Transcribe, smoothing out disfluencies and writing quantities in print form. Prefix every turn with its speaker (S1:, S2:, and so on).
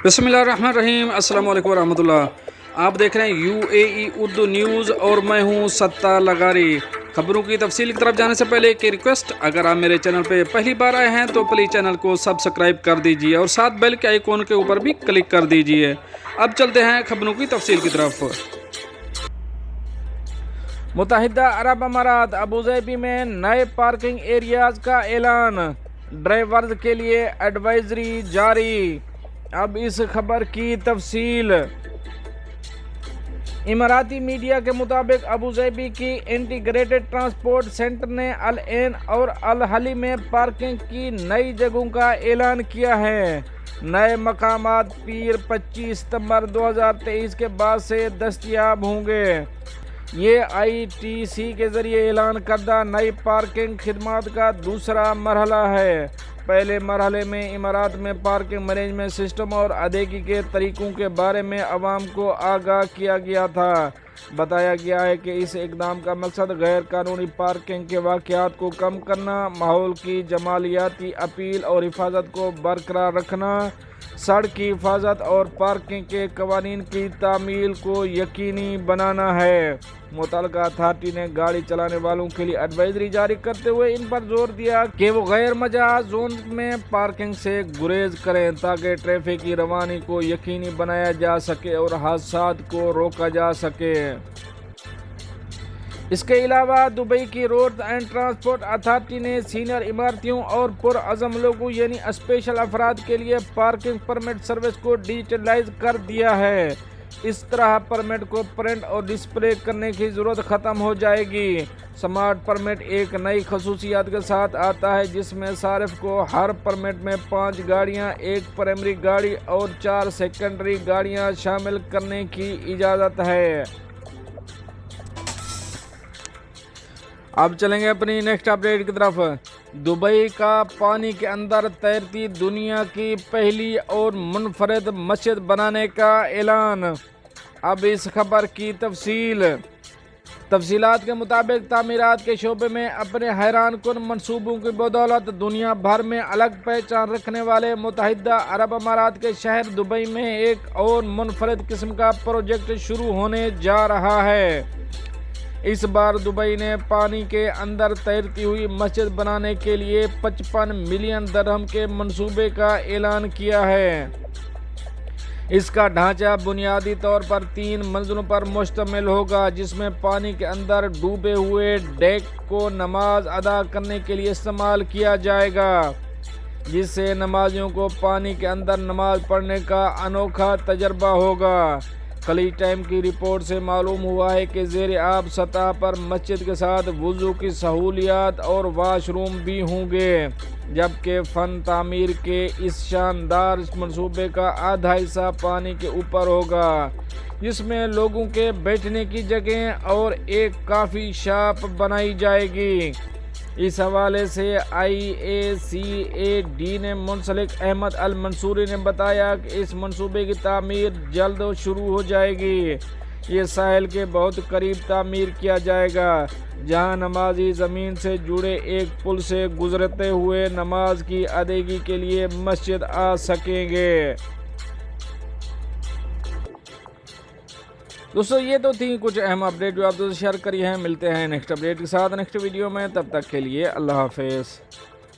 S1: بسم اللہ الرحمن الرحیم۔ السلام علیکم ورحمۃ اللہ۔ آپ دیکھ رہے ہیں UAE اردو نیوز اور میں ہوں ستار لغاری۔ خبروں کی تفصیل کی طرف جانے سے پہلے ایک ریکویسٹ، اگر آپ میرے چینل پہ پہلی بار آئے ہیں تو پلیز چینل کو سبسکرائب کر دیجئے اور ساتھ بیل کے آئیکن کے اوپر بھی کلک کر دیجئے۔ اب چلتے ہیں خبروں کی تفصیل کی طرف۔
S2: متحدہ عرب امارات ابوظہبی میں نئے پارکنگ ایریاز کا اعلان، ڈرائیورز کے لیے ایڈوائزری جاری۔ اب اس خبر کی تفصیل۔ اماراتی میڈیا کے مطابق ابوظہبی کی انٹیگریٹڈ ٹرانسپورٹ سینٹر نے العین اور الحلی میں پارکنگ کی نئی جگہوں کا اعلان کیا ہے۔ نئے مقامات پیر 25 ستمبر 2023 کے بعد سے دستیاب ہوں گے۔ یہ ITC کے ذریعے اعلان کردہ نئی پارکنگ خدمات کا دوسرا مرحلہ ہے۔ پہلے مرحلے میں امارات میں پارکنگ مینجمنٹ سسٹم اور ادائیگی کے طریقوں کے بارے میں عوام کو آگاہ کیا گیا تھا۔ بتایا گیا ہے کہ اس اقدام کا مقصد غیر قانونی پارکنگ کے واقعات کو کم کرنا، ماحول کی جمالیاتی اپیل اور حفاظت کو برقرار رکھنا، سڑک کی حفاظت اور پارکنگ کے قوانین کی تعمیل کو یقینی بنانا ہے۔ متعلقہ اتھارٹی نے گاڑی چلانے والوں کے لیے ایڈوائزری جاری کرتے ہوئے ان پر زور دیا کہ وہ غیر مجاز زون میں پارکنگ سے گریز کریں تاکہ ٹریفک کی روانی کو یقینی بنایا جا سکے اور حادثات کو روکا جا سکے۔ اس کے علاوہ دبئی کی روڈ اینڈ ٹرانسپورٹ اتھارٹی نے سینئر عمارتیوں اور پرعزم لوگوں یعنی اسپیشل افراد کے لیے پارکنگ پرمٹ سروس کو ڈیجیٹلائز کر دیا ہے۔ اس طرح پرمٹ کو پرنٹ اور ڈسپلے کرنے کی ضرورت ختم ہو جائے گی۔ سمارٹ پرمٹ ایک نئی خصوصیت کے ساتھ آتا ہے جس میں صارف کو ہر پرمٹ میں 5 گاڑیاں، 1 پرائمری گاڑی اور 4 سیکنڈری گاڑیاں شامل کرنے کی اجازت ہے۔ اب چلیں گے اپنی نیکسٹ اپڈیٹ کی طرف۔ دبئی کا پانی کے اندر تیرتی دنیا کی پہلی اور منفرد مسجد بنانے کا اعلان۔ اب اس خبر کی تفصیلات کے مطابق تعمیرات کے شعبے میں اپنے حیران کن منصوبوں کی بدولت دنیا بھر میں الگ پہچان رکھنے والے متحدہ عرب امارات کے شہر دبئی میں ایک اور منفرد قسم کا پروجیکٹ شروع ہونے جا رہا ہے۔ اس بار دبئی نے پانی کے اندر تیرتی ہوئی مسجد بنانے کے لیے 55 ملین درہم کے منصوبے کا اعلان کیا ہے۔ اس کا ڈھانچہ بنیادی طور پر 3 منزلوں پر مشتمل ہوگا جس میں پانی کے اندر ڈوبے ہوئے ڈیک کو نماز ادا کرنے کے لیے استعمال کیا جائے گا، جس سے نمازیوں کو پانی کے اندر نماز پڑھنے کا انوکھا تجربہ ہوگا۔ خلیج ٹائم کی رپورٹ سے معلوم ہوا ہے کہ زیر آب سطح پر مسجد کے ساتھ وضو کی سہولیات اور واش روم بھی ہوں گے، جبکہ فن تعمیر کے اس شاندار منصوبے کا آدھا حصہ پانی کے اوپر ہوگا، جس میں لوگوں کے بیٹھنے کی جگہیں اور ایک کافی شاپ بنائی جائے گی۔ اس حوالے سے IACAD نے منسلک احمد المنصوری نے بتایا کہ اس منصوبے کی تعمیر جلد شروع ہو جائے گی۔ یہ ساحل کے بہت قریب تعمیر کیا جائے گا، جہاں نمازی زمین سے جڑے ایک پل سے گزرتے ہوئے نماز کی ادائیگی کے لیے مسجد آ سکیں گے۔ دوستو یہ تو تھی کچھ اہم اپڈیٹ جو آپ سے شیئر کری ہیں۔ ملتے ہیں نیکسٹ اپڈیٹ کے ساتھ نیکسٹ ویڈیو میں، تب تک کے لیے اللہ حافظ۔